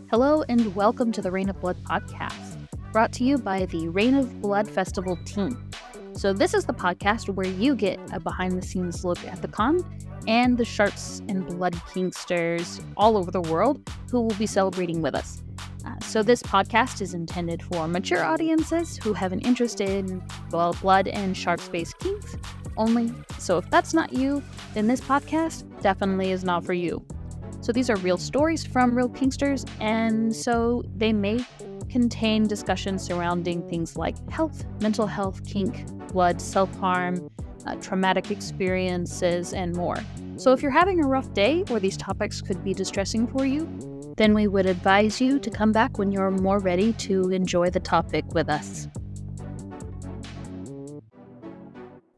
Hello and welcome to the Reign of Blood podcast, brought to you by the Reign of Blood Festival team. So this is the podcast where you get a behind-the-scenes look at the con and the sharps and blood kinksters all over the world who will be celebrating with us. So this podcast is intended for mature audiences who have an interest in blood and sharps-based kinks only. So if that's not you, then this podcast definitely is not for you. So these are real stories from real kinksters, and so they may contain discussions surrounding things like health, mental health, kink, blood, self-harm, traumatic experiences, and more. So if you're having a rough day or these topics could be distressing for you, then we would advise you to come back when you're more ready to enjoy the topic with us.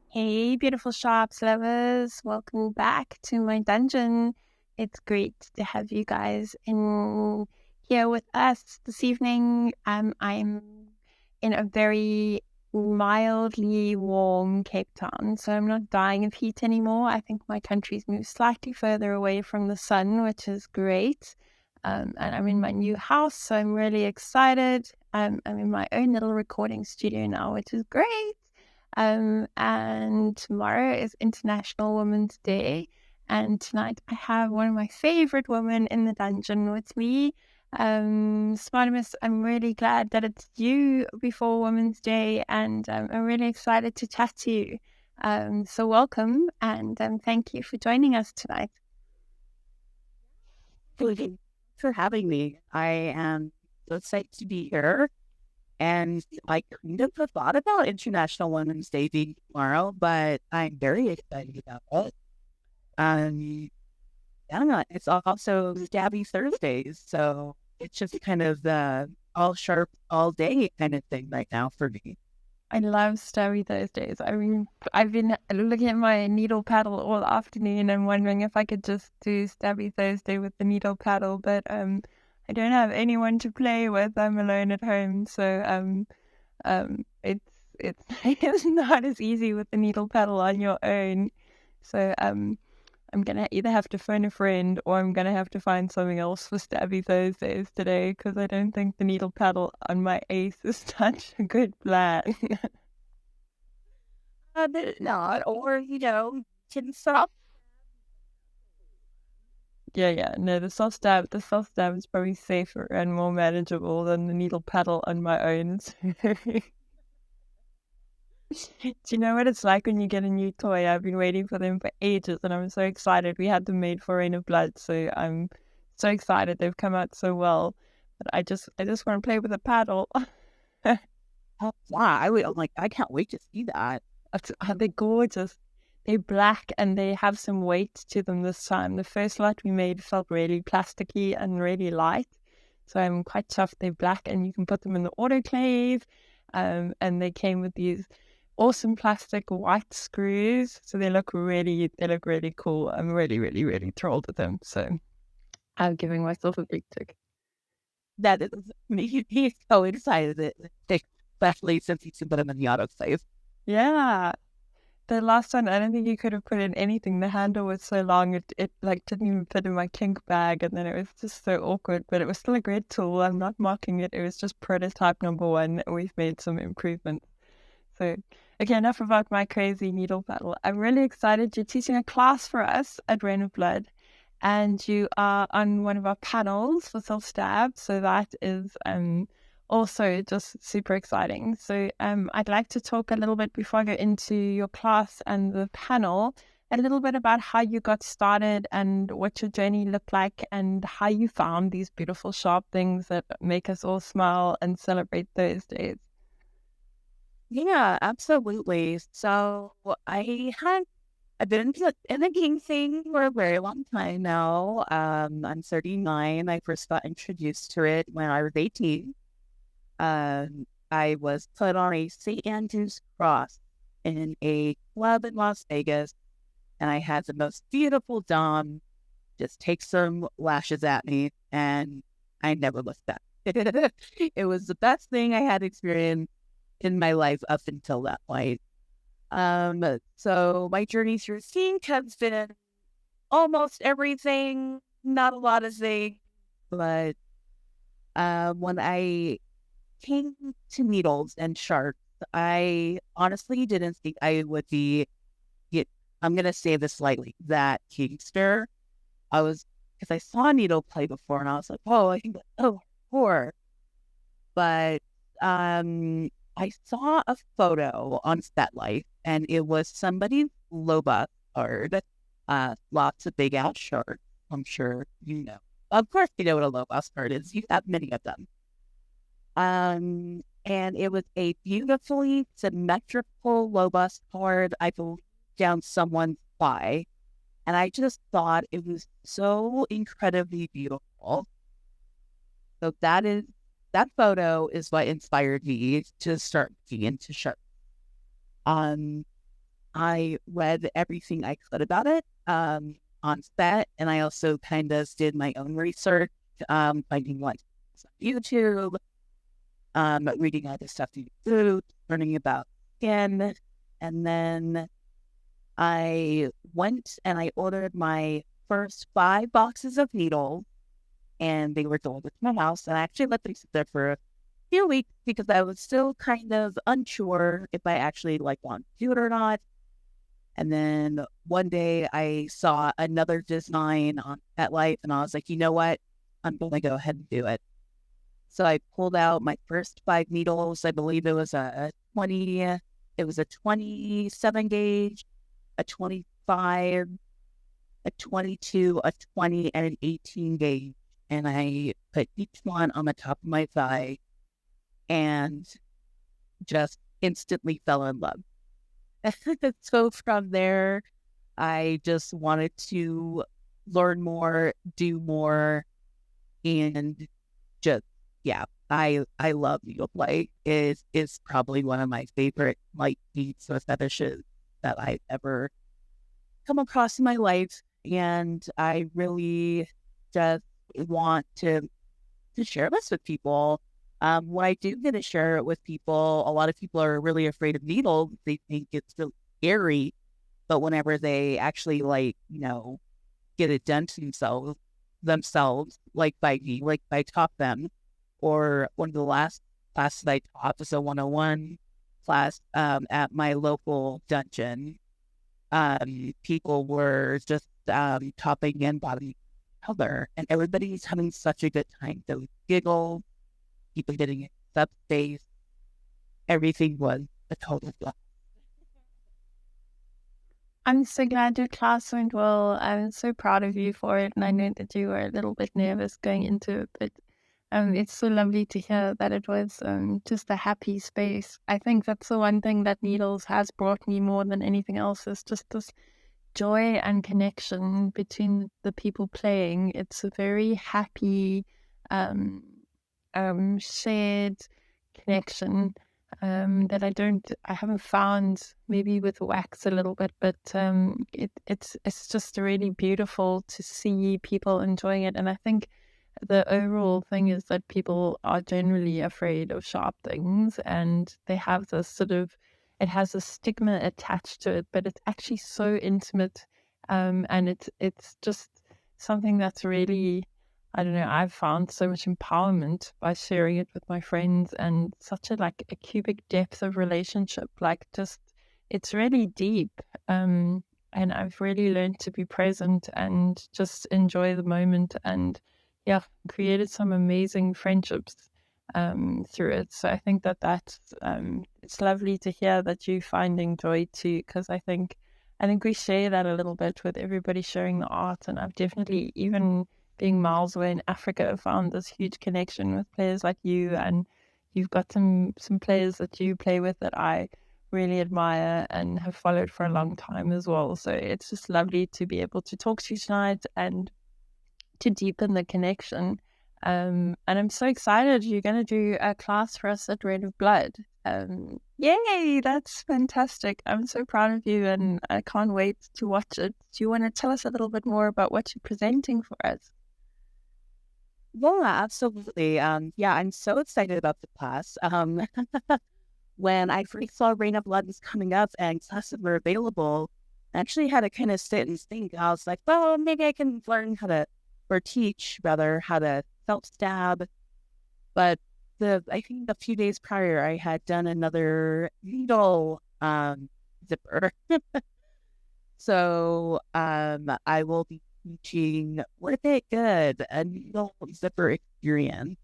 Hey, beautiful sharps lovers. Welcome back to my dungeon. It's great to have you guys in here with us this evening. I'm in a very mildly warm Cape Town, so I'm not dying of heat anymore. I think my country's moved slightly further away from the sun, which is great. And I'm in my new house, so I'm really excited. I'm in my own little recording studio now, which is great. And tomorrow is International Women's Day. And tonight I have one of my favorite women in the dungeon with me. SmArtemis, I'm really glad that it's you before Women's Day, and I'm really excited to chat to you. So welcome, and thank you for joining us tonight. Thank you for having me. I am so excited to be here. And I kind of thought about International Women's Day being tomorrow, but I'm very excited about it. Yeah, it's also Stabby Thursdays, so it's just kind of the all sharp all day kind of thing right now for me. I love Stabby Thursdays. I mean, I've been looking at my needle paddle all afternoon and wondering if I could just do Stabby Thursday with the needle paddle, but I don't have anyone to play with. I'm alone at home, so it's it's not as easy with the needle paddle on your own. So I'm going to either have to phone a friend or I'm going to have to find something else for Stabby Thursdays today, because I don't think the needle paddle on my ace is such a good plan. Not, or, can stop. Yeah, no, the soft stab is probably safer and more manageable than the needle paddle on my own. Do you know what it's like when you get a new toy? I've been waiting for them for ages and I'm so excited. We had them made for Reign of Blood, so I'm so excited they've come out so well. But I just want to play with a paddle. Oh, wow, I can't wait to see that. They're gorgeous. They're black and they have some weight to them this time. The first lot we made felt really plasticky and really light. So I'm quite chuffed they're black and you can put them in the autoclave. And they came with these awesome plastic white screws, so they look really cool. I'm really thrilled with them, so I'm giving myself a big tick. That is me. He's so excited, especially since he's put them in the autoclave. Yeah, the last one I don't think you could have put in anything. The handle was so long it like didn't even fit in my kink bag, and then it was just so awkward. But it was still a great tool. I'm not mocking it. It was just prototype number 1. We've made some improvements. So, okay, enough about my crazy needle paddle. I'm really excited. You're teaching a class for us at Reign of Blood, and you are on one of our panels for self-stab. So that is also just super exciting. So I'd like to talk a little bit before I go into your class and the panel, a little bit about how you got started and what your journey looked like and how you found these beautiful sharp things that make us all smile and celebrate those days. Yeah, absolutely. So I've been in the kink thing for a very long time now. I'm 39. I first got introduced to it when I was 18. I was put on a St. Andrew's cross in a club in Las Vegas, and I had the most beautiful dom just take some lashes at me, and I never looked back. It was the best thing I had experienced in my life up until that point. So my journey through kink has been almost everything, not a lot of zinc, but when I came to needles and sharps, I honestly didn't think I would be, yet, I'm going to say this slightly, that gangster. Because I saw needle play before and I was like, oh, I think, oh, poor. But I saw a photo on SpotLife and it was somebody's Loba card, lots of big out shirts. I'm sure you know. Of course, you know what a Lobos card is. You have many of them. And it was a beautifully symmetrical Lobos card, I believe, down someone's thigh. And I just thought it was so incredibly beautiful. So that photo is what inspired me to start looking into sharks. Um, I read everything I could about it on set, and I also kind of did my own research, finding like on YouTube, reading other stuff through food, learning about skin, and then I went and I ordered my first 5 boxes of needles, and they were delivered to my house. And I actually let them sit there for a few weeks because I was still kind of unsure if I actually like want to do it or not. And then one day I saw another design on FetLife, and I was like, you know what? I'm going to go ahead and do it. So I pulled out my first 5 needles. I believe it was a 27 gauge, a 25, a 22, a 20, and an 18 gauge. And I put each one on the top of my thigh and just instantly fell in love. So from there, I just wanted to learn more, do more, and just, yeah, I love needle play. It is probably one of my favorite like beats or fetishes that I've ever come across in my life. And I really just want to share this with people. When I do get to share it with people, a lot of people are really afraid of needles. They think it's really scary. But whenever they actually get it done to themselves, like by me, like I taught them, or one of the last classes I taught was a 101 class at my local dungeon. People were just topping and bottoming other, and everybody's having such a good time. Those giggles, people getting in subspace, everything was a total blast. I'm so glad your class went well. I'm so proud of you for it. And I know that you were a little bit nervous going into it, but it's so lovely to hear that it was just a happy space. I think that's the one thing that Needles has brought me more than anything else is just this joy and connection between the people playing. It's a very happy, shared connection that I haven't found maybe with wax a little bit, but it's just really beautiful to see people enjoying it. And I think the overall thing is that people are generally afraid of sharp things, and they have this it has a stigma attached to it, but it's actually so intimate, and it's just something that's really, I don't know, I've found so much empowerment by sharing it with my friends, and such a cubic depth of relationship. It's really deep. And I've really learned to be present and just enjoy the moment, and yeah, created some amazing friendships through it. So I think that's it's lovely to hear that you're finding joy too, because I think we share that a little bit with everybody sharing the art. And I've definitely, even being miles away in Africa, found this huge connection with players like you, and you've got some players that you play with that I really admire and have followed for a long time as well. So it's just lovely to be able to talk to you tonight and to deepen the connection. And I'm so excited you're going to do a class for us at Red of Blood. Yay, that's fantastic. I'm so proud of you, and I can't wait to watch it. Do you want to tell us a little bit more about what you're presenting for us? Yeah, absolutely. Yeah, I'm so excited about the class. When I first saw Rain of Blood was coming up and classes were available, I actually had to kind of sit and think. I was like, well, maybe I can learn how to, or teach rather, how to self-stab. But I think a few days prior, I had done another needle zipper. So I will be teaching Worth It Good, a needle zipper experience,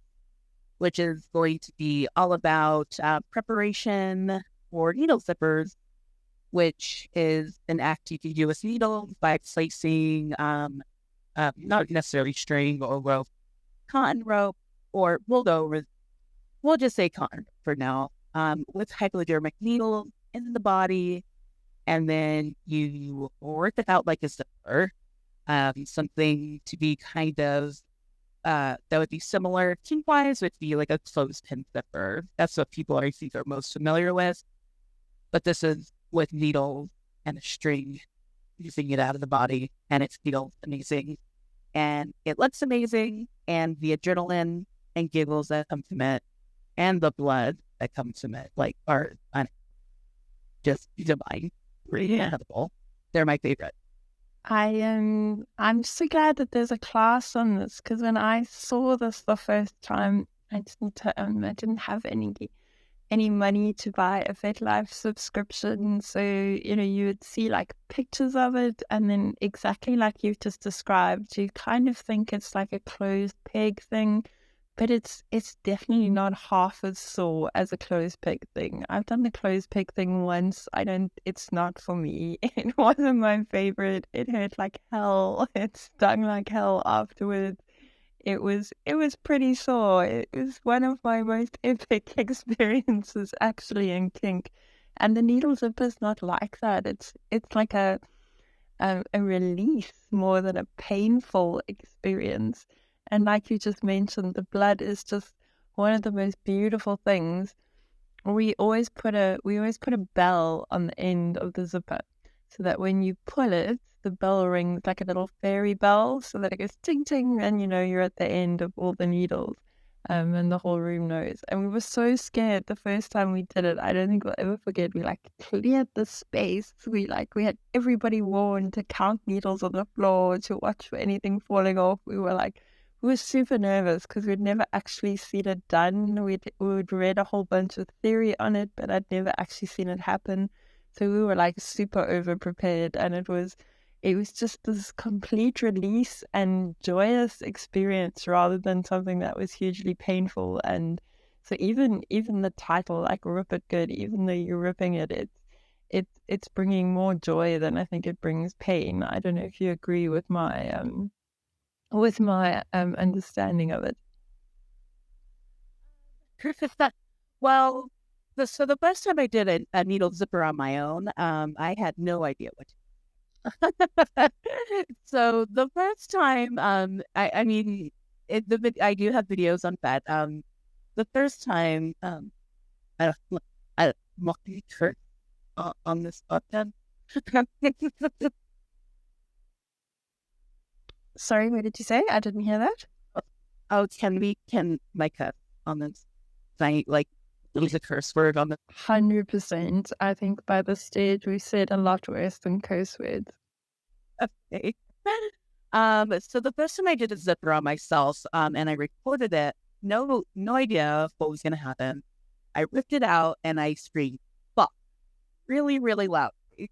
which is going to be all about preparation for needle zippers, which is an act you can do with needles by placing not necessarily string or rope, cotton rope, or we'll just say cotton for now, with hypodermic needles in the body, and then you work it out like a zipper, something to be kind of that would be similar kink-wise would be like a clothespin zipper. That's what people I think are most familiar with. But this is with needles and a string, using it out of the body, and it feels amazing. And it looks amazing, and the adrenaline and giggles that come from it, and the blood that comes from it, like, are just divine. Really incredible. They're my favorite. I'm so glad that there's a class on this, because when I saw this the first time, I didn't have any money to buy a FetLife subscription. So, you would see like pictures of it, and then exactly like you've just described, you kind of think it's like a closed peg thing, but it's definitely not half as sore as a closed peg thing. I've done the closed peg thing once. It's not for me. It wasn't my favorite. It hurt like hell. It stung like hell afterwards. It was pretty sore. It was one of my most epic experiences actually in kink. And the needle zipper is not like that. It's like a release more than a painful experience. And like you just mentioned, the blood is just one of the most beautiful things. We always put a bell on the end of the zipper, so that when you pull it, the bell rings like a little fairy bell, so that it goes ting ting, and you're at the end of all the needles, and the whole room knows. And we were so scared the first time we did it. I don't think we'll ever forget. We cleared the space. We had everybody warned to count needles on the floor, to watch for anything falling off. We were super nervous because we'd never actually seen it done. We'd read a whole bunch of theory on it, but I'd never actually seen it happen. So we were super over prepared, and it was just this complete release and joyous experience rather than something that was hugely painful. And so even the title, like Rip It Good, even though you're ripping it, it's bringing more joy than I think it brings pain. I don't know if you agree with my understanding of it. Well, the first time I did a needle zipper on my own, I had no idea what to do. So the first time, I mean, I do have videos on that. The first time, I mocking Kurt on this podcast. Sorry, what did you say? I didn't hear that. Oh, can my cut on this thing, use a curse word on the 100%. I think by this stage we said a lot worse than curse words. Okay. So the first time I did a zipper on myself, and I recorded it, no idea what was gonna happen. I ripped it out and I screamed "fuck" really, really loudly.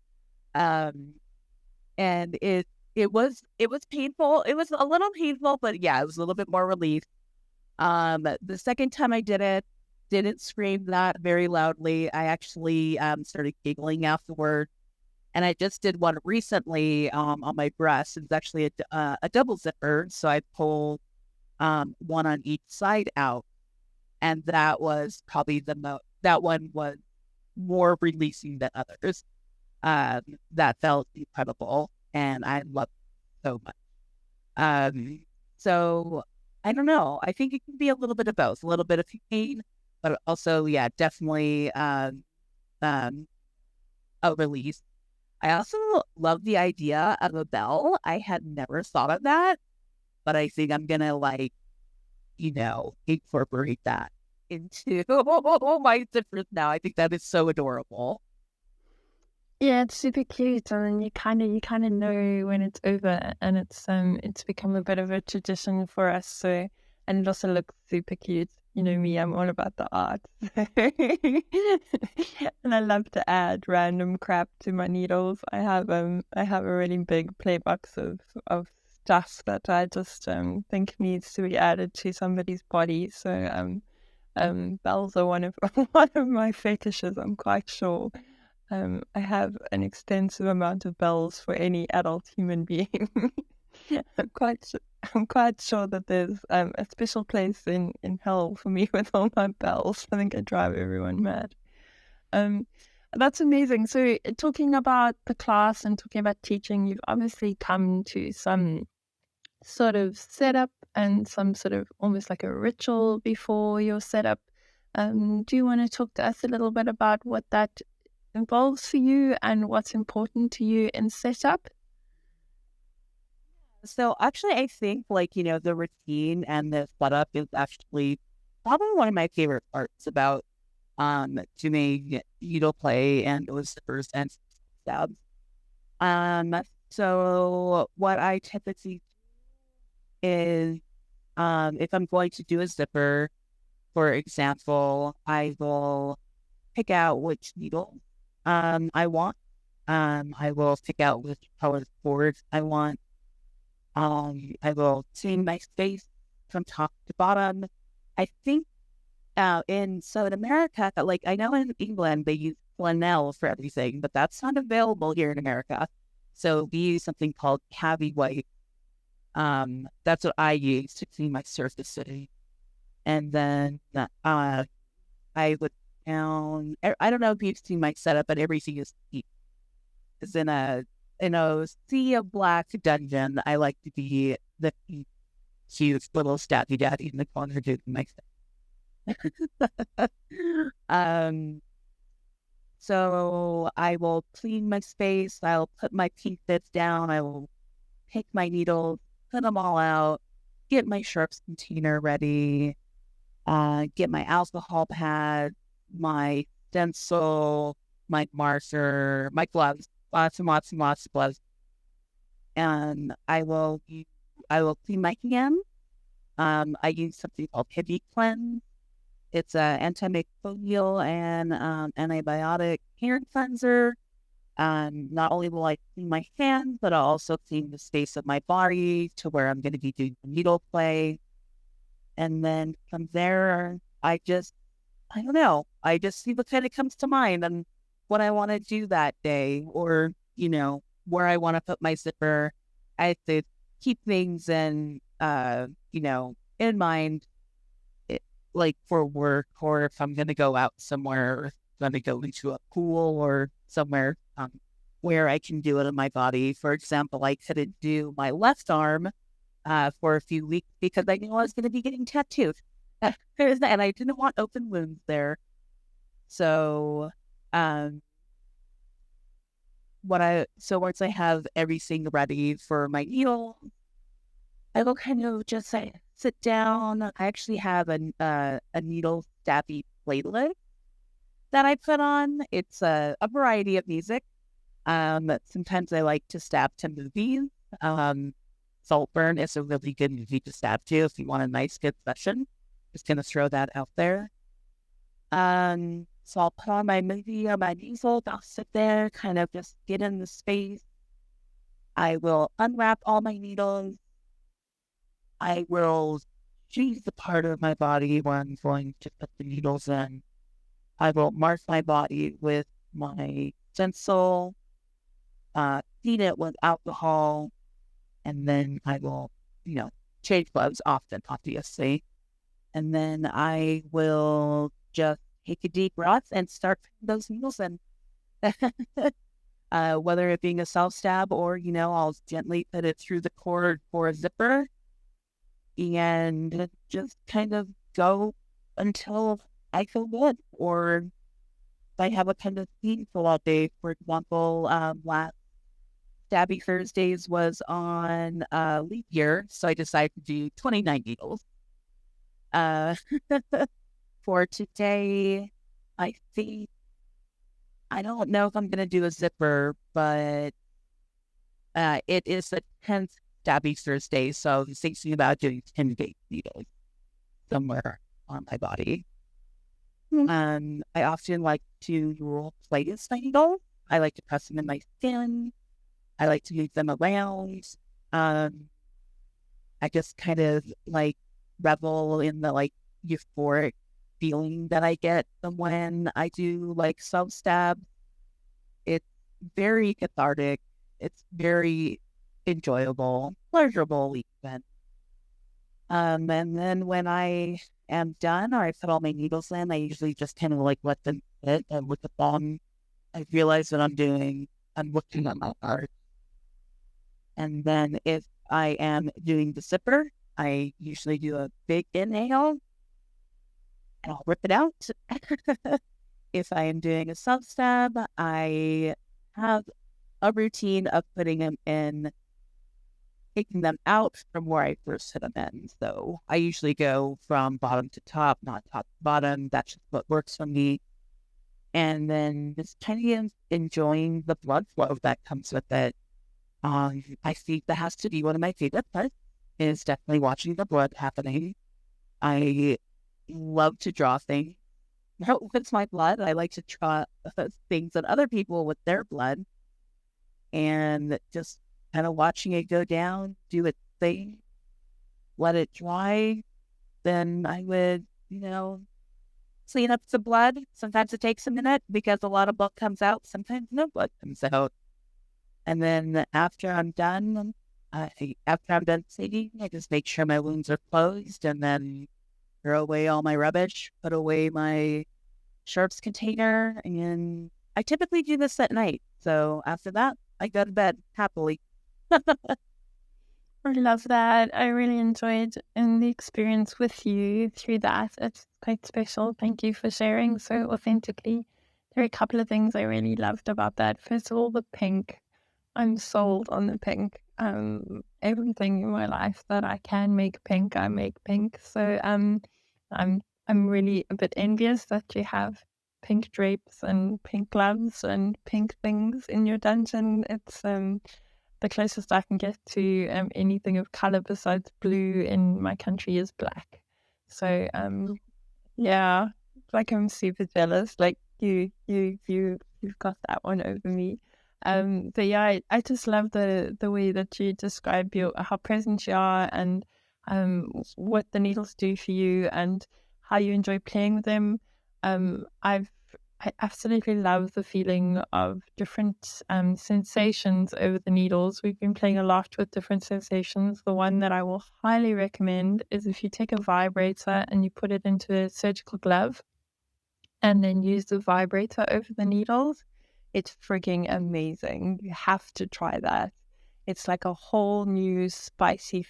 And it was painful. It was a little painful, but yeah, it was a little bit more relief. The second time I did it, didn't scream that very loudly. I actually started giggling afterward. And I just did one recently on my breast. It's actually a double zipper, so I pulled one on each side out, and that was probably that one was more releasing than others. That felt incredible, and I loved it so much. So I don't know. I think it can be a little bit of both, a little bit of pain, but also, yeah, definitely a release. I also love the idea of a bell. I had never thought of that, but I think I'm gonna incorporate that into my zippers now. I think that is so adorable. Yeah, it's super cute, and you kind of know when it's over, and it's become a bit of a tradition for us. So, and it also looks super cute. You know me, I'm all about the art, and I love to add random crap to my needles. I have a really big play box of stuff that I just think needs to be added to somebody's body. So bells are one of one of my fetishes. I'm quite sure. I have an extensive amount of bells for any adult human being. I'm quite sure that there's a special place in hell for me with all my bells. I think I drive everyone mad. Um, that's amazing. So talking about the class and talking about teaching, you've obviously come to some sort of setup and some sort of almost like a ritual before your setup. Do you want to talk to us a little bit about what that involves for you and what's important to you in setup? So actually, I think the routine and the setup is actually probably one of my favorite parts about doing needle play and those zippers and stabs. Um, so what I typically do is if I'm going to do a zipper, for example, I will pick out which needle I want. I will pick out which color cords I want. I will clean my space from top to bottom. I think in America, like I know in England they use flannel for everything, but that's not available here in America. So we use something called cavi wipe. That's what I use to clean my surfaces. And then I would down. I don't know if you've seen my setup, but everything is in a sea of black dungeon. I like to be the cute little stabby daddy in the corner doing my stuff. So I will clean my space. I'll put my pink bits down. I will pick my needles, put them all out, get my sharps container ready, get my alcohol pad, my stencil, my marker, my gloves, lots and lots and lots of gloves. And I will clean my hand. I use something called Hippie Cleanse. It's an antimicrobial and antibiotic hand cleanser. Not only will I clean my hands, but I'll also clean the space of my body to where I'm going to be doing needle play. And then from there, I don't know. I just see what kind of comes to mind and what I want to do that day, or, where I want to put my zipper. I have to keep things in mind, like for work, or if I'm going to go out somewhere, or if I'm going to go into a pool or somewhere where I can do it in my body. For example, I couldn't do my left arm for a few weeks because I knew I was going to be getting tattooed. And I didn't want open wounds there. So, once I have everything ready for my needle, I will kind of just sit down. I actually have a needle stabby playlist that I put on. It's a variety of music. Sometimes I like to stab to movies. Saltburn is a really good movie to stab to if you want a nice, good session. Just going to throw that out there. So I'll put on my movie on my easel. I'll sit there, kind of just get in the space. I will unwrap all my needles. I will choose the part of my body where I'm going to put the needles in. I will mark my body with my stencil, clean it with alcohol, and then I will, change gloves often, obviously. And then I will just take a deep breath and start putting those needles in. Whether it being a self-stab or, I'll gently put it through the cord for a zipper and just kind of go until I feel good. Or if I have a kind of painful all day, for example, last Stabby Thursdays was on leap year, so I decided to do 29 needles. For today, I think I don't know if I'm going to do a zipper, but it is the 10th Stabby Thursday, so I was thinking about doing 10 vape needles somewhere on my body. I often like to play with my needle. I like to press them in my skin. I like to move them around. I just kind of like revel in the like euphoric feeling that I get from when I do like self-stab. It's very cathartic. It's very enjoyable, pleasurable even. And then when I am done or I put all my needles in, I usually just kind of like let them sit. And with the thumb, I realize what I'm looking at my art. And then if I am doing the zipper, I usually do a big inhale and I'll rip it out. If I am doing a self stab, I have a routine of putting them in, taking them out from where I first put them in. So I usually go from bottom to top, not top to bottom. That's just what works for me. And then just kind of enjoying the blood flow that comes with it. I think that has to be one of my favorite parts, is definitely watching the blood happening. I love to draw things with my blood. I like to draw things on other people with their blood, and just kind of watching it go down, do its thing, let it dry. Then I would, clean up the blood. Sometimes it takes a minute because a lot of blood comes out. Sometimes no blood comes out. And then after I'm done cleaning, I just make sure my wounds are closed and then throw away all my rubbish, put away my sharps container, and I typically do this at night. So after that, I go to bed happily. I love that. I really enjoyed the experience with you through that. It's quite special. Thank you for sharing so authentically. There are a couple of things I really loved about that. First of all, the pink. I'm sold on the pink. Everything in my life that I can make pink, I make pink. So I'm really a bit envious that you have pink drapes and pink gloves and pink things in your dungeon. It's the closest I can get to anything of color besides blue in my country is black. So yeah, like I'm super jealous. Like you've got that one over me. But yeah, I just love the way that you describe how present you are and what the needles do for you and how you enjoy playing with them. I absolutely love the feeling of different sensations over the needles. We've been playing a lot with different sensations. The one that I will highly recommend is if you take a vibrator and you put it into a surgical glove and then use the vibrator over the needles. It's freaking amazing. You have to try that. It's like a whole new spicy,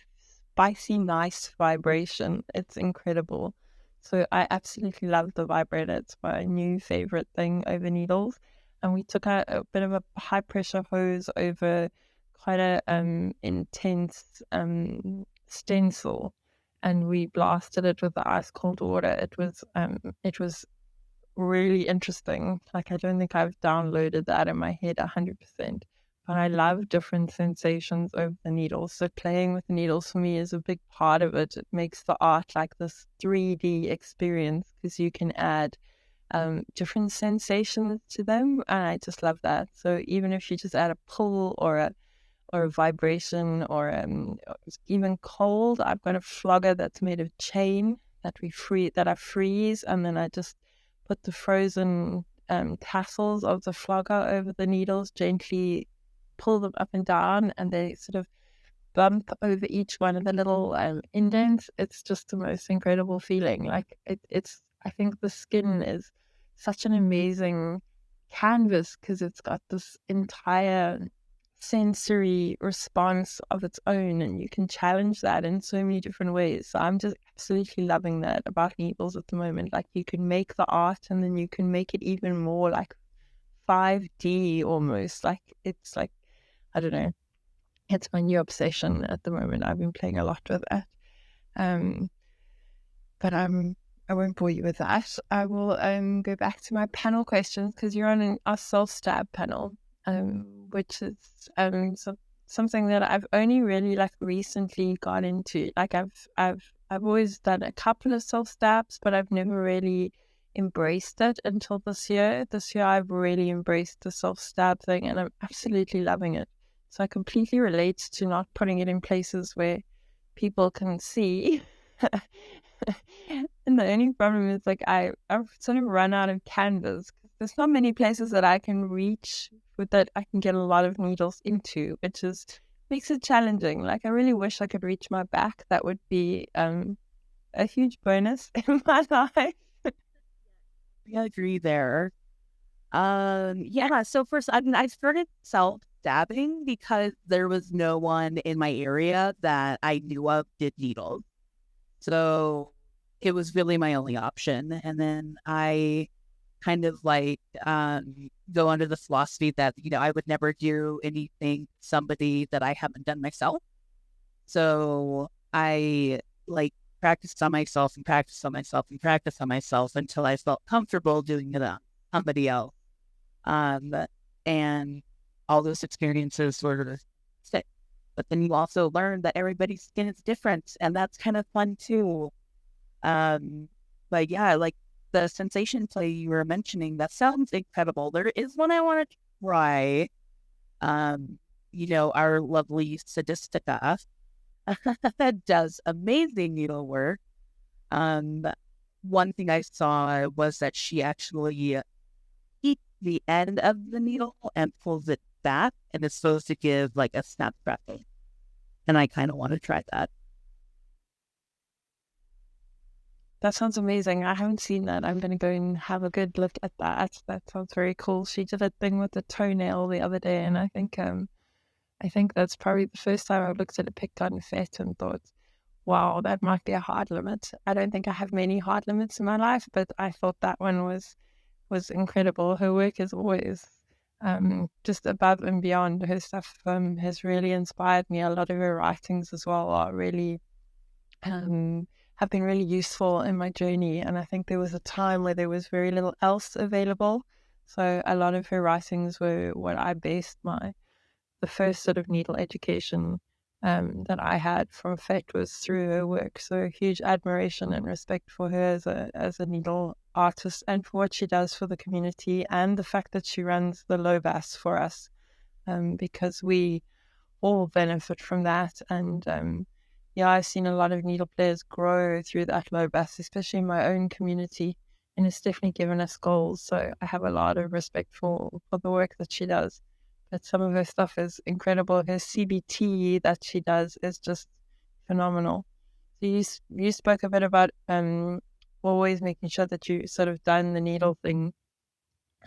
nice vibration. It's incredible. So I absolutely love the vibrator. It's my new favorite thing over needles. And we took a bit of a high pressure hose over quite a intense stencil, and we blasted it with the ice cold water. It was really interesting. Like, I don't think I've downloaded that in my head 100%, but I love different sensations over the needles. So playing with the needles for me is a big part of it. It makes the art like this 3D experience because you can add different sensations to them, and I just love that. So even if you just add a pull or a vibration or even cold, I've got a flogger that's made of chain that I freeze, and then I just put the frozen tassels of the flogger over the needles, gently pull them up and down, and they sort of bump over each one of the little indents. It's just the most incredible feeling. Like I think the skin is such an amazing canvas because it's got this entire sensory response of its own, and you can challenge that in so many different ways. So I'm just absolutely loving that about needles at the moment. Like, you can make the art and then you can make it even more like 5D almost. Like, it's like, I don't know, it's my new obsession at the moment. I've been playing a lot with that. But I'm I won't bore you with that. I will go back to my panel questions because you're on a self-stab panel, which is something that I've only really like recently got into. Like I've always done a couple of self-stabs, but I've never really embraced it until this year. This year I've really embraced the self-stab thing and I'm absolutely loving it. So I completely relate to not putting it in places where people can see. And the only problem is like I've sort of run out of canvas. There's not many places that I can reach with that I can get a lot of needles into, which is makes it challenging. Like I really wish I could reach my back. That would be a huge bonus in my life. I agree there. Yeah. So first, I started self-dabbing because there was no one in my area that I knew of did needles. So it was really my only option. And then I kind of like go under the philosophy that, I would never do anything to somebody that I haven't done myself. So I like practiced on myself and practiced on myself and practiced on myself until I felt comfortable doing it on somebody else. And all those experiences sort of stick. But then you also learn that everybody's skin is different, and that's kind of fun too. But yeah, like the sensation play you were mentioning, that sounds incredible. There is one I want to try. Our lovely Sadistica that does amazing needlework. One thing I saw was that she actually eats the end of the needle and pulls it back, and it's supposed to give like a snap crackle. And I kind of want to try that. That sounds amazing. I haven't seen that. I'm going to go and have a good look at that. That sounds very cool. She did a thing with the toenail the other day, and I think that's probably the first time I've looked at a picked-on fet and thought, wow, that might be a hard limit. I don't think I have many hard limits in my life, but I thought that one was incredible. Her work is always just above and beyond. Her stuff has really inspired me. A lot of her writings as well are really have been really useful in my journey. And I think there was a time where there was very little else available. So a lot of her writings were what I based the first sort of needle education that I had from FET was through her work. So huge admiration and respect for her as a needle artist and for what she does for the community and the fact that she runs the LOBAS for us because we all benefit from that. And I've seen a lot of needle players grow through that LOBAS, especially in my own community, and it's definitely given us goals. So I have a lot of respect for the work that she does. But some of her stuff is incredible. Her CBT that she does is just phenomenal. So you spoke a bit about always making sure that you sort of done the needle thing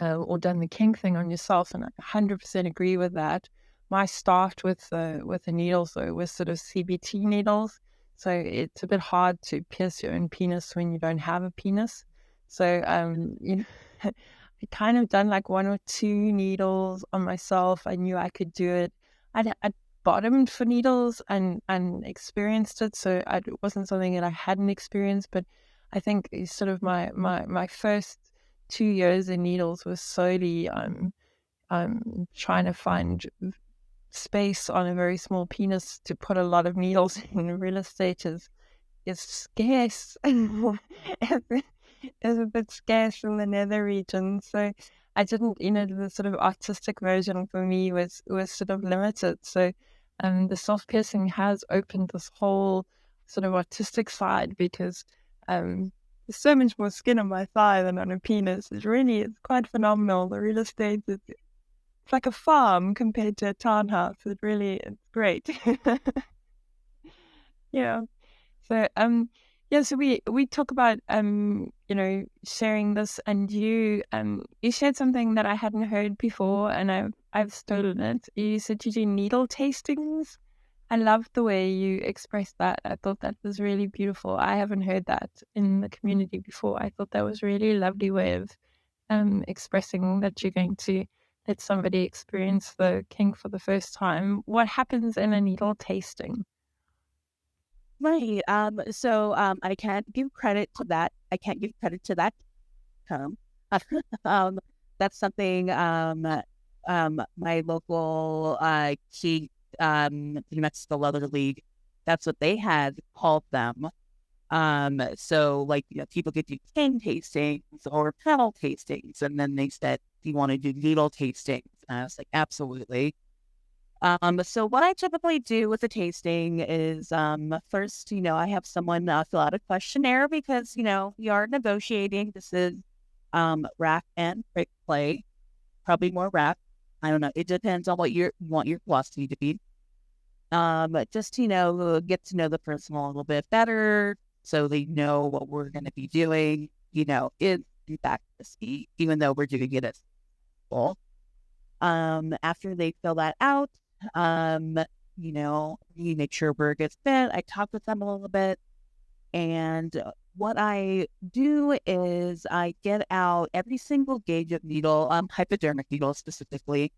or done the kink thing on yourself, and I 100% agree with that. My start with the needles though was sort of CBT needles, so it's a bit hard to pierce your own penis when you don't have a penis. So I kind of done like one or two needles on myself. I knew I could do it. I'd bottomed for needles and experienced it, so it wasn't something that I hadn't experienced. But I think sort of my first 2 years in needles was solely trying to find space on a very small penis to put a lot of needles in. Real estate is scarce. Is a bit scarce in the nether region, so I didn't, the sort of artistic version for me was sort of limited. So the self-piercing has opened this whole sort of artistic side because there's so much more skin on my thigh than on a penis. It's quite phenomenal. The real estate it's like a farm compared to a townhouse. It's great. Yeah. So so we talk about sharing this, and you shared something that I hadn't heard before, and I've stolen it. You said you do needle tastings. I loved the way you expressed that. I thought that was really beautiful. I haven't heard that in the community before. I thought that was a really lovely way of expressing that you're going to let somebody experience the kink for the first time. What happens in a needle tasting? Right. So I can't give credit to that. I can't give credit to that term. um, that's something my local key New Mexico Leather League, that's what they had called them. So like, people could do cane tastings or panel tastings, and then they said, "Do you want to do needle tastings?" And I was like, "Absolutely." So what I typically do with a tasting is, first, I have someone fill out a questionnaire because, you are negotiating. This is rack and prick play, probably more rack. I don't know. It depends on what you want your philosophy to be. But just, get to know the person a little bit better so they know what we're going to be doing, in fact, even though we're doing it as full. After they fill that out, you make sure we're a good fit. I talk with them a little bit. And what I do is I get out every single gauge of needle, hypodermic needle specifically,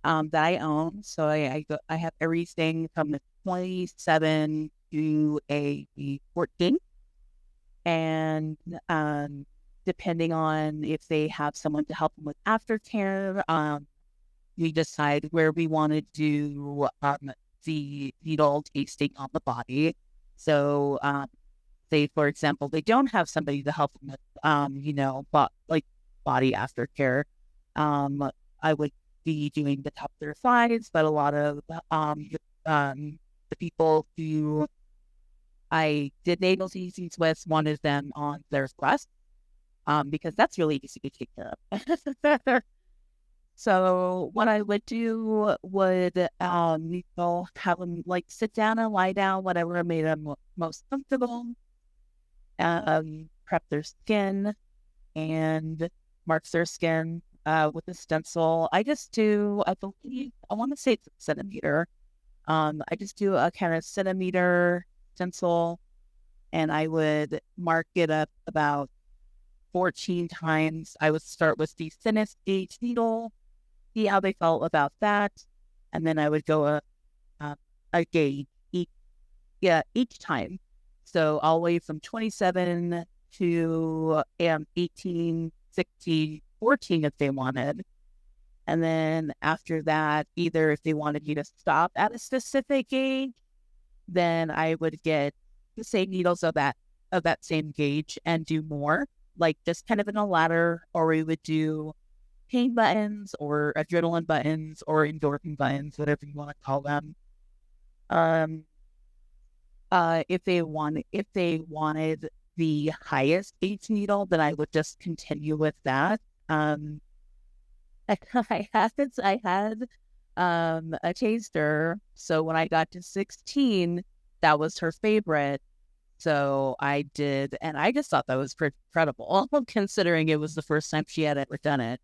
that I own. So I have everything from the 27 to a 14. And depending on if they have someone to help them with aftercare, we decide where we want to do the needle tasting on the body. So, say, for example, they don't have somebody to help them with, body aftercare. I would be doing the top of their thighs, but a lot of the people who I did navel tastings with wanted them on their breast, because that's really easy to take care of. So what I would do would, have them sit down and lie down, whatever made them most comfortable, prep their skin and mark their skin with a stencil. I just do, I believe, I want to say it's a centimeter. I just do a kind of centimeter stencil, and I would mark it up about 14 times. I would start with the thinnest gauge needle, see how they felt about that, and then I would go a gauge each time. So all the way from 27 to 18, 16, 14 if they wanted. And then after that, either if they wanted me to stop at a specific gauge, then I would get the same needles of that same gauge and do more, like just kind of in a ladder, or we would do pain buttons or adrenaline buttons or endorphin buttons, whatever you want to call them. If they wanted the highest gauge needle, then I would just continue with that. I had a taster, so when I got to 16, that was her favorite. So I did, and I just thought that was pretty incredible, considering it was the first time she had ever done it.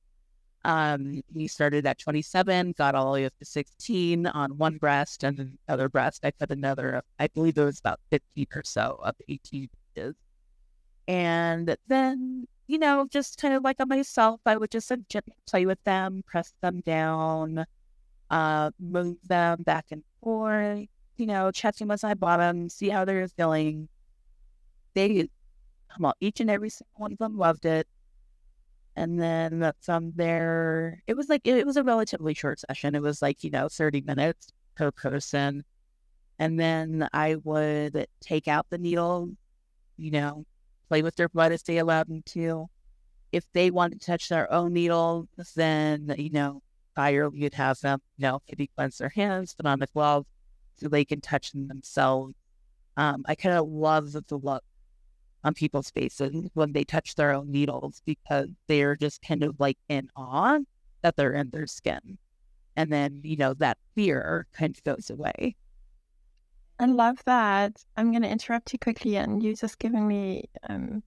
We started at 27, got all the way up to 16 on one breast, and then the other breast, I put another, I believe it was about 15 or so up 18 inches. And then, just kind of like on myself, I would just gently play with them, press them down, move them back and forth, checking with my bottom, see how they're feeling. Each and every single one of them loved it. And then from there, it was it was a relatively short session. It was 30 minutes per person. And then I would take out the needle, play with their blood as they allowed them to. If they wanted to touch their own needles, then, prior you'd have them, maybe cleanse their hands, put on a glove so they can touch them themselves. I kind of love the look on people's faces when they touch their own needles, because they're just kind of in awe that they're in their skin. And then, that fear kind of goes away. I love that. I'm going to interrupt you quickly, and you just given me, I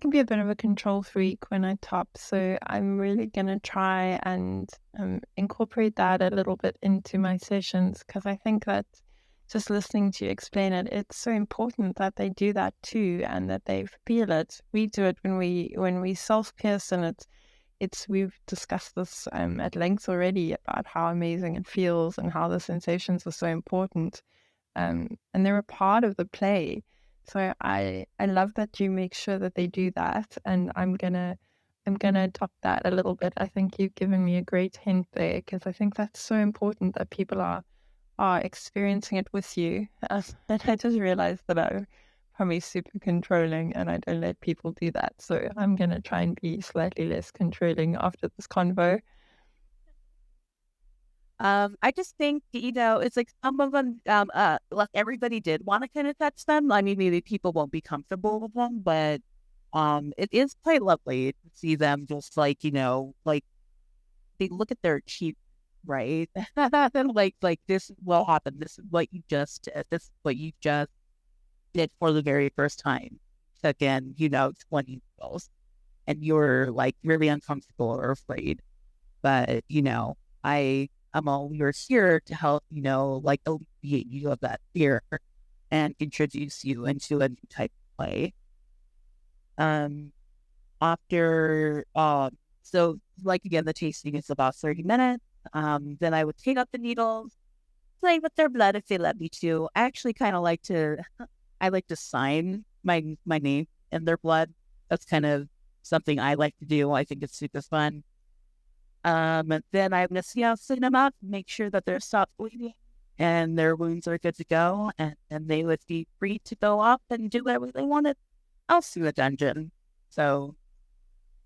can be a bit of a control freak when I top. So I'm really going to try and incorporate that a little bit into my sessions, because I think that just listening to you explain it, it's so important that they do that too, and that they feel it. We do it when we self-pierce, and we've discussed this at length already about how amazing it feels and how the sensations are so important. and they're a part of the play. So I love that you make sure that they do that, and I'm gonna adopt that a little bit. I think you've given me a great hint there, because I think that's so important that people are experiencing it with you. And I just realized that I'm probably super controlling, and I don't let people do that. So I'm gonna try and be slightly less controlling after this convo. I just think, it's like some of them, like everybody did want to kind of touch them. I mean, maybe people won't be comfortable with them, but it is quite lovely to see them just like, like they look at their cheek, right? And like this will happen. This is what you just, this is what you just did for the very first time. Again, 20 years, and you're like really uncomfortable or afraid. But, I'm always here to help, like alleviate you of that fear and introduce you into a new type of play. After, so like again, the tasting is about 30 minutes. Then I would take out the needles, play with their blood if they let me to. I actually kind of I like to sign my name in their blood. That's kind of something I like to do. I think it's super fun. And then I'm going to clean them up, make sure that they're stopped bleeding and their wounds are good to go. And they would be free to go up and do whatever they wanted else in the dungeon. So,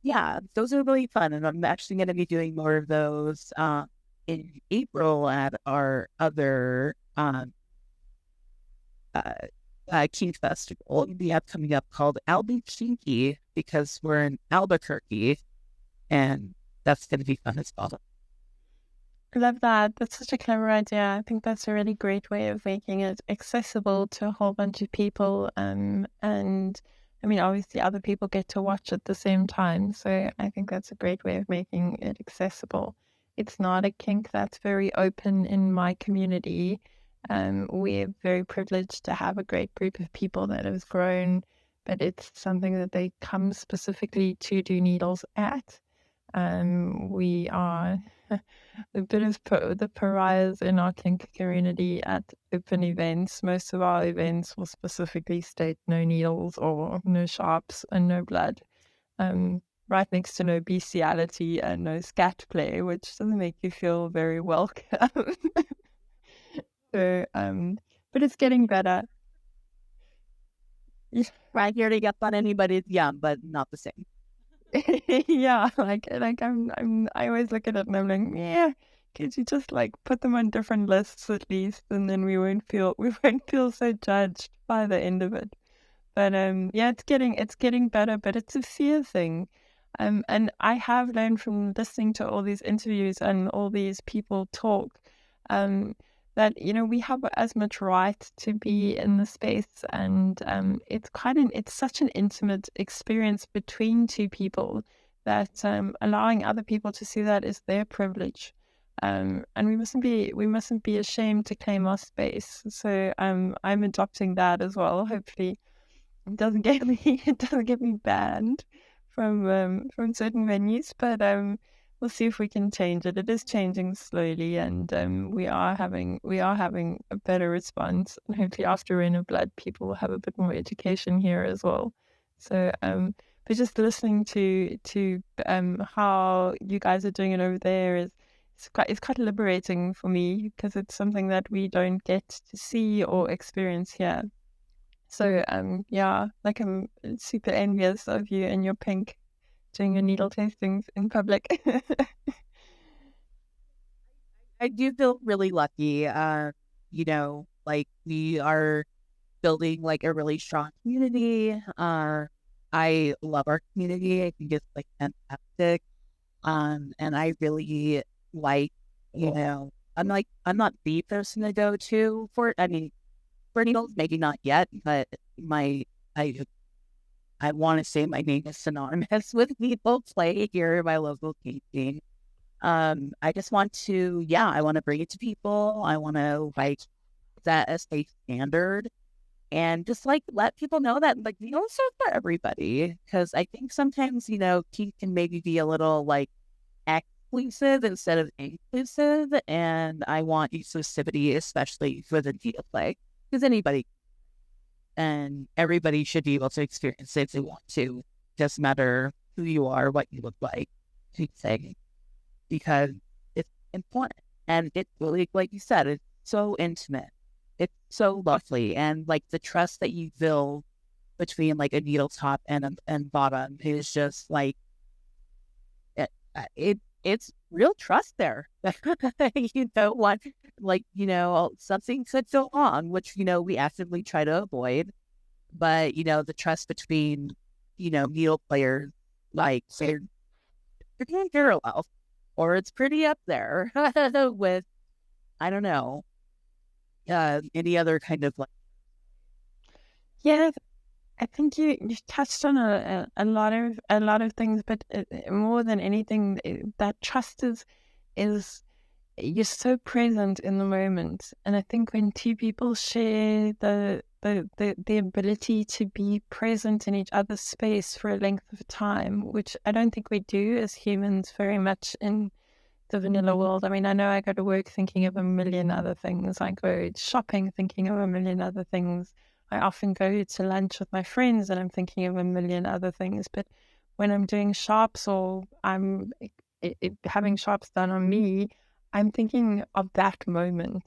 yeah, those are really fun. And I'm actually going to be doing more of those in April at our other King Festival we have coming up called Albuquerque, because we're in Albuquerque. And that's going to be fun as well. I love that. That's such a clever idea. I think that's a really great way of making it accessible to a whole bunch of people. And I mean, obviously other people get to watch at the same time. So I think that's a great way of making it accessible. It's not a kink that's very open in my community. We're very privileged to have a great group of people that has grown, but it's something that they come specifically to do needles at. We are a bit of the pariahs in our kink community at open events. Most of our events will specifically state no needles or no sharps and no blood. Right next to no bestiality and no scat play, which doesn't make you feel very welcome. So, but it's getting better. Right here to get on anybody's yum, but not the same. Yeah, like I always look at it and I'm like, yeah, could you just like put them on different lists at least, and then we won't feel so judged by the end of it. But yeah, it's getting better, but it's a fear thing. And I have learned from listening to all these interviews and all these people talk, that we have as much right to be in the space, and it's such an intimate experience between two people that allowing other people to see that is their privilege, and we mustn't be ashamed to claim our space. So I'm adopting that as well. Hopefully, it doesn't get me banned from certain venues, but we'll see if we can change it. It is changing slowly, and we are having a better response. And hopefully, after Rain of Blood, people will have a bit more education here as well. So, but just listening to how you guys are doing it over there it's quite liberating for me, because it's something that we don't get to see or experience here. So, yeah, like I'm super envious of you and your pink doing your needle tastings in public. I do feel really lucky. Like we are building like a really strong community. I love our community. I think it's like fantastic. And I really like, I'm not the person to go to for, I mean, for needles, maybe not yet, but I want to say my name is synonymous with needle play here in my local camping. I just want to, I want to bring it to people. I want to like set a safe standard and just like let people know that like needles are for everybody. Because I think sometimes, kink can maybe be a little like exclusive instead of inclusive. And I want inclusivity, especially for the needle play. because anybody and everybody should be able to experience it if they want to. Doesn't matter who you are, what you look like, to say, because it's important. And it's really, like you said, it's so intimate. It's so lovely. And like the trust that you build between like a needle top and bottom is just like, it's real trust there. You know what, like, you know, something could go wrong, which, you know, we actively try to avoid. But, you know, the trust between, you know, needle players, like, say, pretty parallel, or it's pretty up there with, I don't know, any other kind of like. Yeah, I think you touched on a lot of things, but more than anything, that trust is you're so present in the moment. And I think when two people share the ability to be present in each other's space for a length of time, which I don't think we do as humans very much in the vanilla world. I mean, I know I go to work thinking of a million other things. I go shopping thinking of a million other things. I often go to lunch with my friends and I'm thinking of a million other things. But when I'm doing sharps or I'm having sharps done on me, I'm thinking of that moment.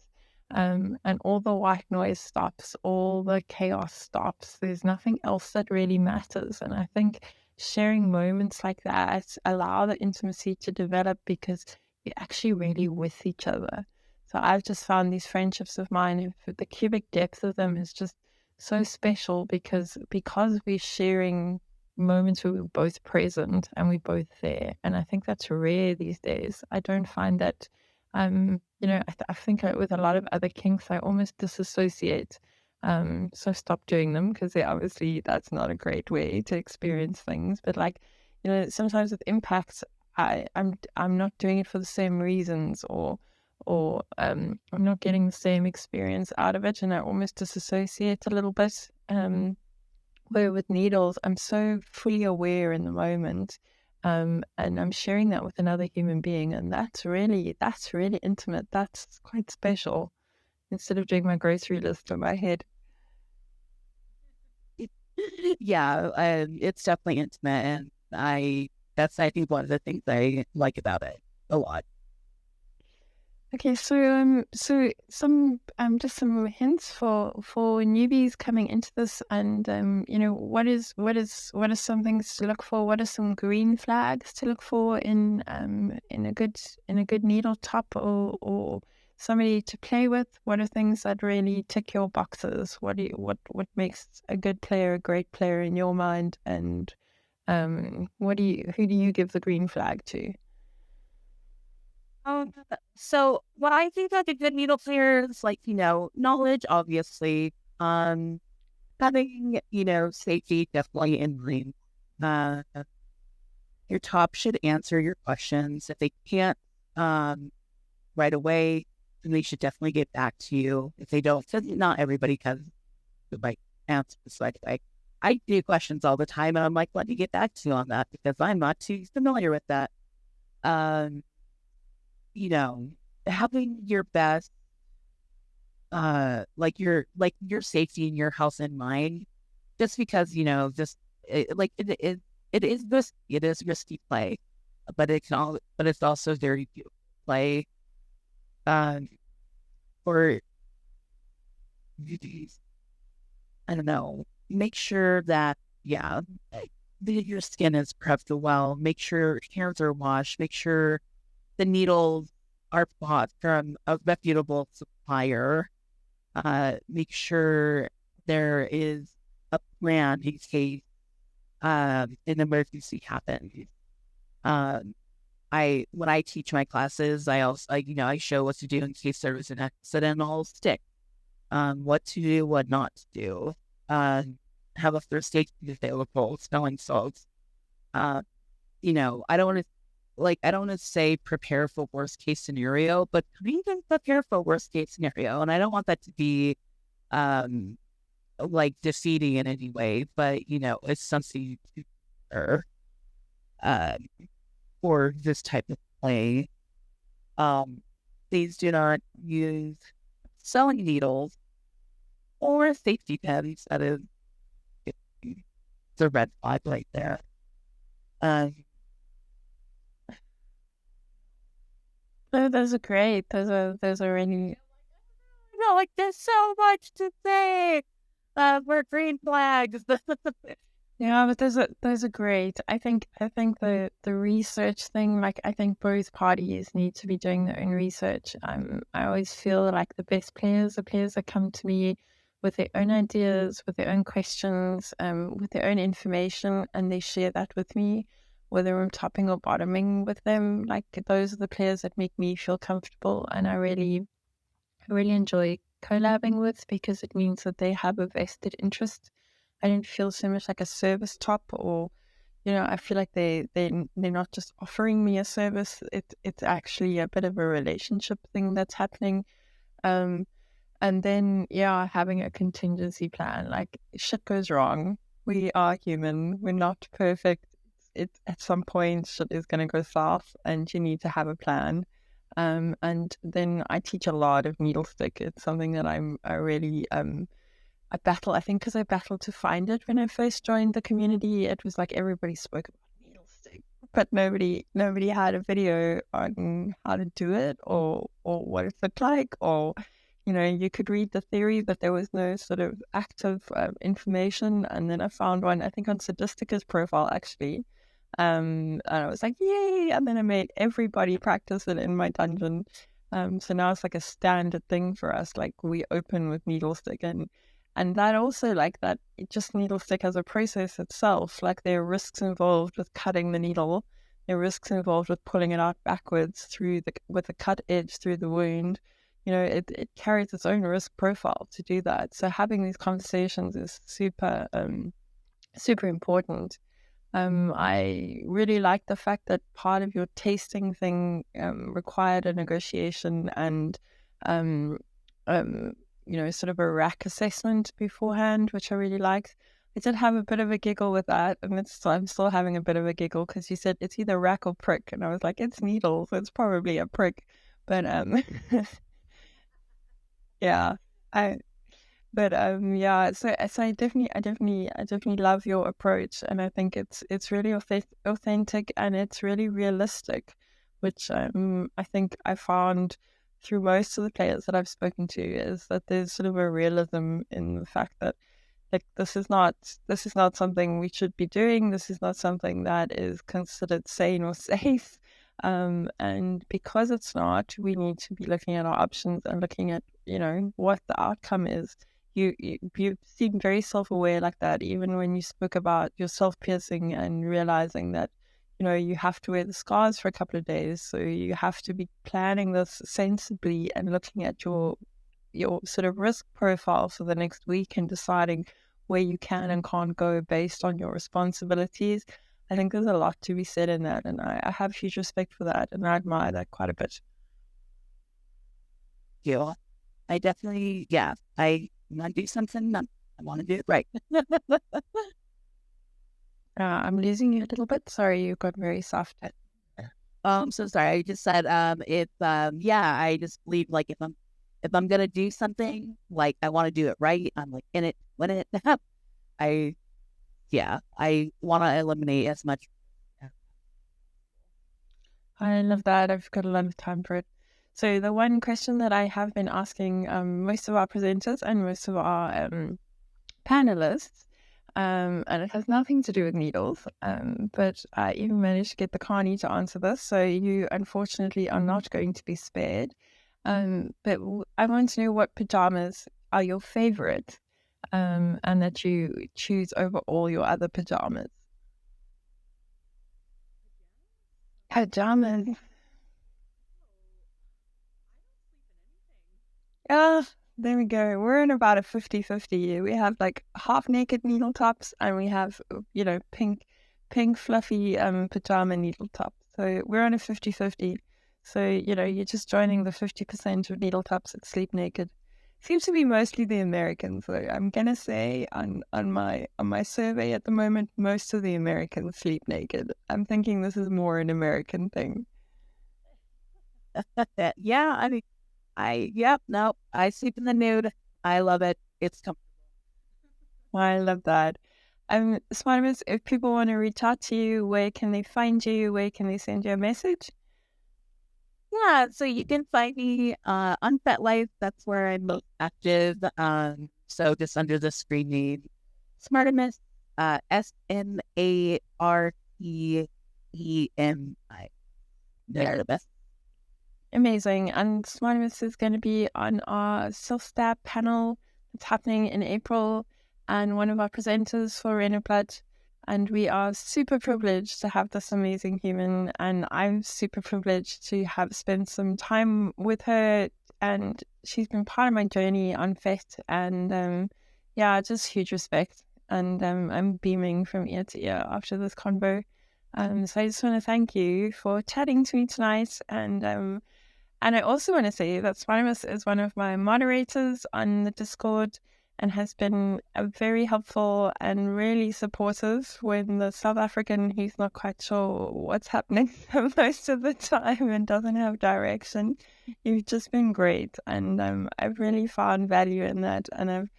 And all the white noise stops, all the chaos stops. There's nothing else that really matters. And I think sharing moments like that allow the intimacy to develop because you're actually really with each other. So I've just found these friendships of mine, the cubic depth of them is just so special because we're sharing moments where we're both present and we're both there. And I think that's rare these days. I don't find that, you know, I think with a lot of other kinks, I almost disassociate. So stop doing them because obviously that's not a great way to experience things. But like, you know, sometimes with impacts, I'm not doing it for the same reasons or I'm not getting the same experience out of it, and I almost disassociate a little bit. Where with needles, I'm so fully aware in the moment, and I'm sharing that with another human being, and that's really intimate. That's quite special. Instead of doing my grocery list in my head. Yeah, it's definitely intimate, and that's, I think, one of the things I like about it a lot. Okay, so some just some hints for newbies coming into this, and you know, what are some things to look for? What are some green flags to look for in a good needle top or somebody to play with? What are things that really tick your boxes? What makes a good player a great player in your mind? And who do you give the green flag to? So what I think that a good needle player is, like, you know, knowledge, obviously, having, you know, safety definitely in mind. Uh, your top should answer your questions. If they can't, right away, then they should definitely get back to you. If they don't, 'cause not everybody can, like, answer this right away. I do questions all the time, and I'm like, let me get back to you on that because I'm not too familiar with that. Um, you know, having your best, like your safety in your house in mind, just because, you know, just it is risky play, but but it's also very beautiful play. Um, for I don't know, make sure that, yeah, your skin is prepped well. Make sure hairs are washed. Make sure the needles are bought from a reputable supplier. Make sure there is a plan in case an emergency happens. Um, when I teach my classes, you know, I show what to do in case there was an accidental stick. What to do, what not to do. Have a first aid kit available, smelling salts. Uh, you know, I don't want to say prepare for worst case scenario, but even prepare for worst case scenario. And I don't want that to be, like defeating in any way, but, you know, it's something to prepare, uh, for this type of play. Please do not use sewing needles or safety pins. That is the red flag right there. Um, Those are great. Those are really like there's so much to say. For green flags. yeah, but those are great. I think the research thing, like I think both parties need to be doing their own research. I always feel like the best players are players that come to me with their own ideas, with their own questions, with their own information, and they share that with me, whether I'm topping or bottoming with them. Like those are the players that make me feel comfortable, and I really enjoy collabing with because it means that they have a vested interest. I don't feel so much like a service top, or I feel like they're not just offering me a service. It's actually a bit of a relationship thing that's happening. Um, and then having a contingency plan. Like shit goes wrong. We are human. We're not perfect. It's at some point shit is going to go south, and you need to have a plan. And then I teach a lot of needle stick. It's something that I really I battle. I think because I battled to find it when I first joined the community. It was like everybody spoke about needle stick, but nobody had a video on how to do it or what it looked like, or you could read the theory, but there was no sort of active information. And then I found one, I think on Sadistica's profile actually. And I was like, yay! And then I made everybody practice it in my dungeon. So now it's like a standard thing for us. Like we open with needle stick, and that also like that. It just needle stick as a process itself. Like there are risks involved with cutting the needle. There are risks involved with pulling it out backwards with the cut edge through the wound. It carries its own risk profile to do that. So having these conversations is super super important. I really like the fact that part of your tasting thing required a negotiation and sort of a rack assessment beforehand, which I really liked. I did have a bit of a giggle with that, and I'm still having a bit of a giggle because you said it's either rack or prick, and I was like, it's needle, so it's probably a prick. But yeah, I so I definitely love your approach, and I think it's really authentic and it's really realistic, which I think I found through most of the players that I've spoken to is that there's sort of a realism in the fact that like this is not something we should be doing. This is not something that is considered sane or safe. And because it's not, we need to be looking at our options and looking at what the outcome is. You seem very self-aware like that, even when you spoke about your self-piercing and realizing that you have to wear the scars for a couple of days, so you have to be planning this sensibly and looking at your sort of risk profile for the next week and deciding where you can and can't go based on your responsibilities. I think there's a lot to be said in that, and I have huge respect for that, and I admire that quite a bit. Yeah, I definitely, I want to do something, I want to do it right. I'm losing you a little bit. Sorry, you got very soft. I'm so sorry. I just said, I just believe like if I'm gonna do something, like I want to do it right. I'm like in it, when it. I want to eliminate as much. I love that. I've got a lot of time for it. So the one question that I have been asking most of our presenters and most of our panelists, and it has nothing to do with needles, but I even managed to get the Carney to answer this. So you unfortunately are not going to be spared. But I want to know what pajamas are your favorite, and that you choose over all your other pajamas. Pajamas. There we go. We're in about a 50-50. We have like half naked needle tops, and we have, pink fluffy pajama needle tops. So we're on a 50-50. So, you're just joining the 50% of needle tops that sleep naked. Seems to be mostly the Americans. So I'm gonna say on my survey at the moment, most of the Americans sleep naked. I'm thinking this is more an American thing. Yeah, I mean, I sleep in the nude. I love it. it's comfortable. I love that. SmArtemis, if people want to reach out to you, where can they find you? Where can they send you a message? Yeah, so you can find me on FetLife. That's where I'm most active. So just under the screen name, SmArtemis, SmArtemis. They're the best. Amazing. And SmArtemis is going to be on our self-stab panel. It's happening in April, and one of our presenters for Rain of Blood. And we are super privileged to have this amazing human. And I'm super privileged to have spent some time with her. And she's been part of my journey on FET. And yeah, just huge respect. And I'm beaming from ear to ear after this convo. So I just want to thank you for chatting to me tonight. And I also want to say that SmArtemis is one of my moderators on the Discord and has been very helpful and really supportive when the South African who's not quite sure what's happening most of the time and doesn't have direction. You've just been great. And I've really found value in that. And I've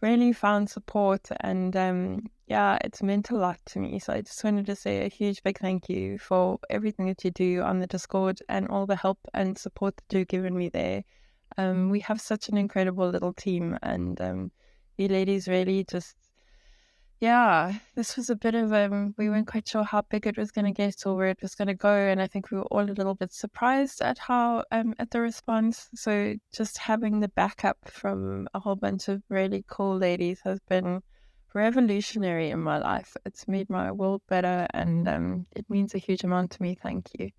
really found support, and yeah, it's meant a lot to me. So I just wanted to say a huge big thank you for everything that you do on the Discord and all the help and support that you've given me there. We have such an incredible little team, and you ladies really just, yeah, this was a bit of we weren't quite sure how big it was going to get or where it was going to go, and I think we were all a little bit surprised at how at the response. So just having the backup from a whole bunch of really cool ladies has been revolutionary in my life. It's made my world better, and it means a huge amount to me. Thank you.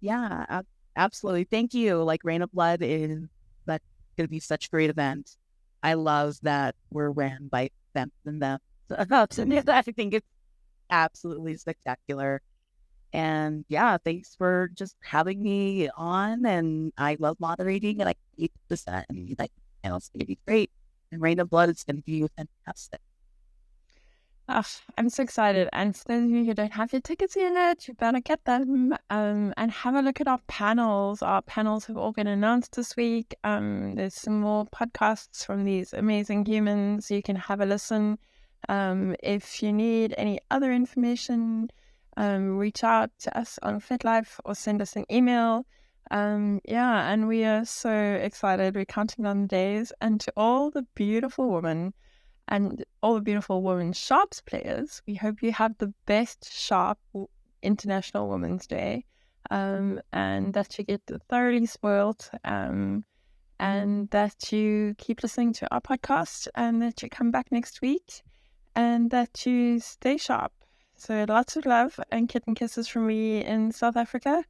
Yeah, absolutely. Thank you. Like Rain of Blood is going to be such a great event. I love that we're ran by them and them. I think it's absolutely spectacular. And yeah, thanks for just having me on. And I love moderating, and I keep this and like, it's going to be great. And Rain of Blood is going to be fantastic. Oh, I'm so excited. And for those of you who don't have your tickets yet, you better get them and have a look at our panels. Our panels have all been announced this week. There's some more podcasts from these amazing humans. You can have a listen. If you need any other information, reach out to us on FitLife or send us an email. Yeah, and we are so excited. We're counting down the days. And to all the beautiful women and all the beautiful women sharps players, we hope you have the best sharp International Women's Day, and that you get thoroughly spoiled, and that you keep listening to our podcast, and that you come back next week, and that you stay sharp. So lots of love and kitten kisses from me in South Africa.